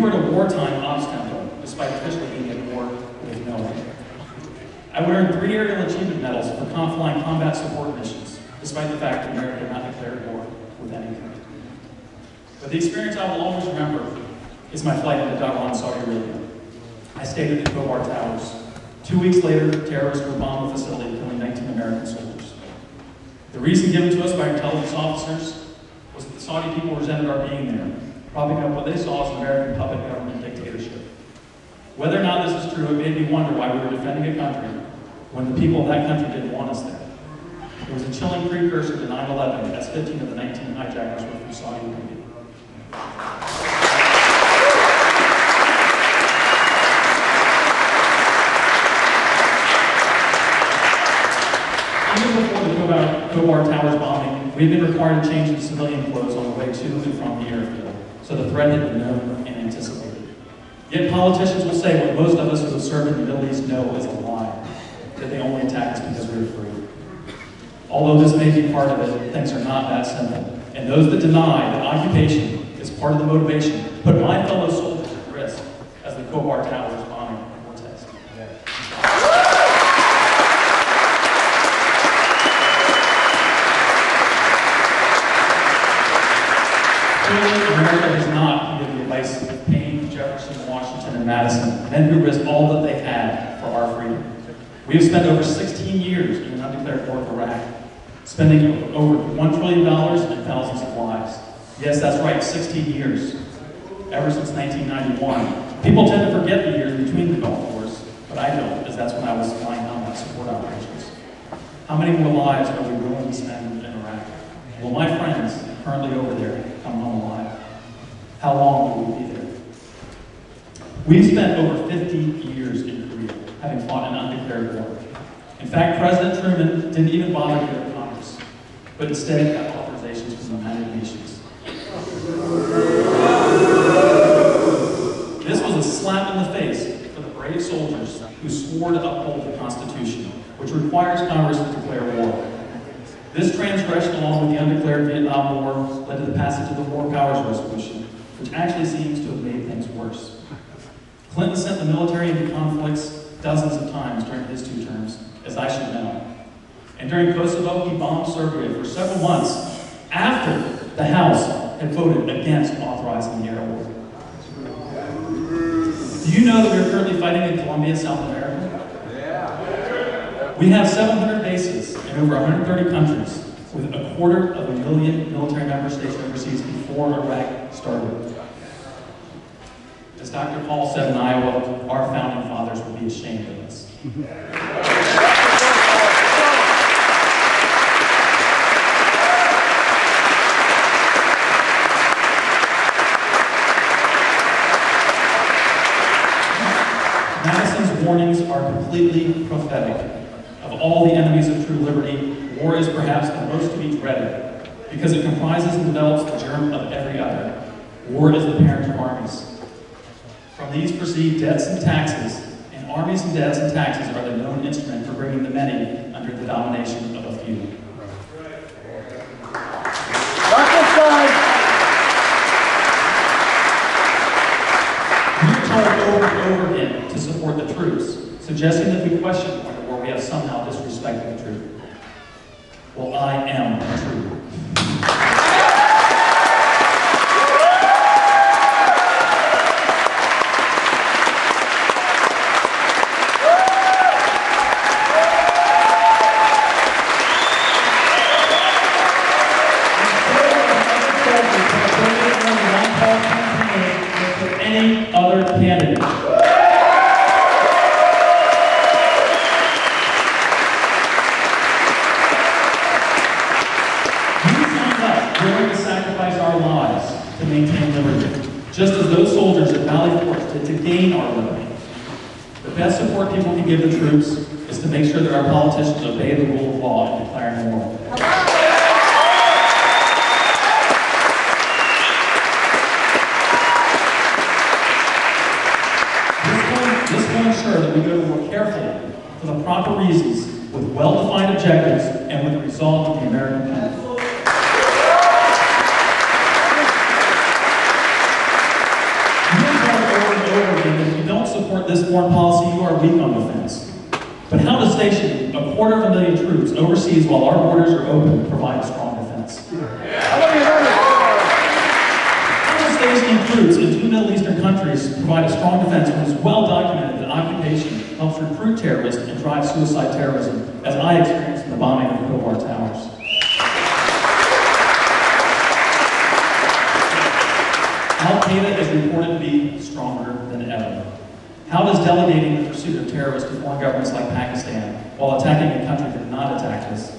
were at a wartime ops tempo, despite officially being at war with no one. I would earn 3 aerial achievement medals for flying combat support missions, despite the fact that America had not declared war with any country. But the experience I will always remember is my flight into Dhahran, Saudi Arabia. I stayed at the Khobar Towers. 2 weeks later, terrorists would bomb the facility, killing 19 American soldiers. The reason given to us by intelligence officers was that the Saudi people resented our being there, propping up what they saw as an American puppet government dictatorship. Whether or not this is true, it made me wonder why we were defending a country when the people of that country didn't want us there. It was a chilling precursor to 9/11, as 15 of the 19 hijackers were from Saudi Arabia. Even before the Khobar Towers bombing, we had been required to change into civilian clothes on the way to and from the airfield, so the threat had been known and anticipated. Yet politicians will say what most of us who have served in the Middle East know is a lie, that they only attack us because we are free. Although this may be part of it, things are not that simple. And those that deny that occupation is part of the motivation put my fellow soldiers at risk, as the Khobar Towers bombing were tested. Clearly, America does not heed the advice of Payne, Jefferson, Washington, and Madison, men who risked all that they had for our freedom. We have spent over 16 years in an undeclared war with Iraq, spending over $1 trillion and thousands of lives. Yes, that's right, 16 years. Ever since 1991. People tend to forget the years between the Gulf Wars, but I don't, as that's when I was flying combat support operations. How many more lives are we willing to spend in Iraq? Will my friends currently over there come home alive? How long will we be there? We've spent over 50 years in Korea, having fought an undeclared war. In fact, President Truman didn't even bother to go to Congress, but instead got authorizations from the United Nations. This was a slap in the face for the brave soldiers who swore to uphold the Constitution, which requires Congress to declare war. This transgression, along with the undeclared Vietnam War, led to the passage of the War Powers Resolution, which actually seems to have made things worse. Clinton sent the military into conflicts dozens of times during his 2 terms, as I should know. And during Kosovo, he bombed Serbia for several months after the House had voted against authorizing the air war. Do you know that we are currently fighting in Colombia, South America? We have 700 bases in over 130 countries, with 250,000 military members stationed overseas before Iraq started. As Dr. Paul said in Iowa, our founding fathers would be ashamed of us. Madison's warnings are completely prophetic. Of all the enemies of true liberty, war is perhaps the most to be dreaded, because it comprises and develops the germ of every other. War is the parent of armies. From these proceed debts and taxes, and armies and debts and taxes are the known instrument for bringing the many under the domination of a few. We are told over and over again to support the troops, suggesting that we question the point of war, we have somehow disrespected the truth. Well, I am the truth. Any other candidate. To maintain liberty, just as those soldiers at Valley Forge did to gain our liberty. The best support people can give the troops is to make sure that our politicians obey the rule of law and declare war. This will ensure that we go to war carefully, for the proper reasons, with well-defined objectives, and with the resolve of the American people. this foreign policy, you are weak on defense. But how to station 250,000 troops overseas while our borders are open provide a strong defense? How does stationing troops in 2 Middle Eastern countries provide a strong defense when it's well documented that occupation helps recruit terrorists and drive suicide terrorism, as I experienced in the bombing of the Khobar Towers? Al-Qaeda is reported to be stronger than ever. How does delegating the pursuit of terrorists to foreign governments like Pakistan, while attacking a country that did not attack us,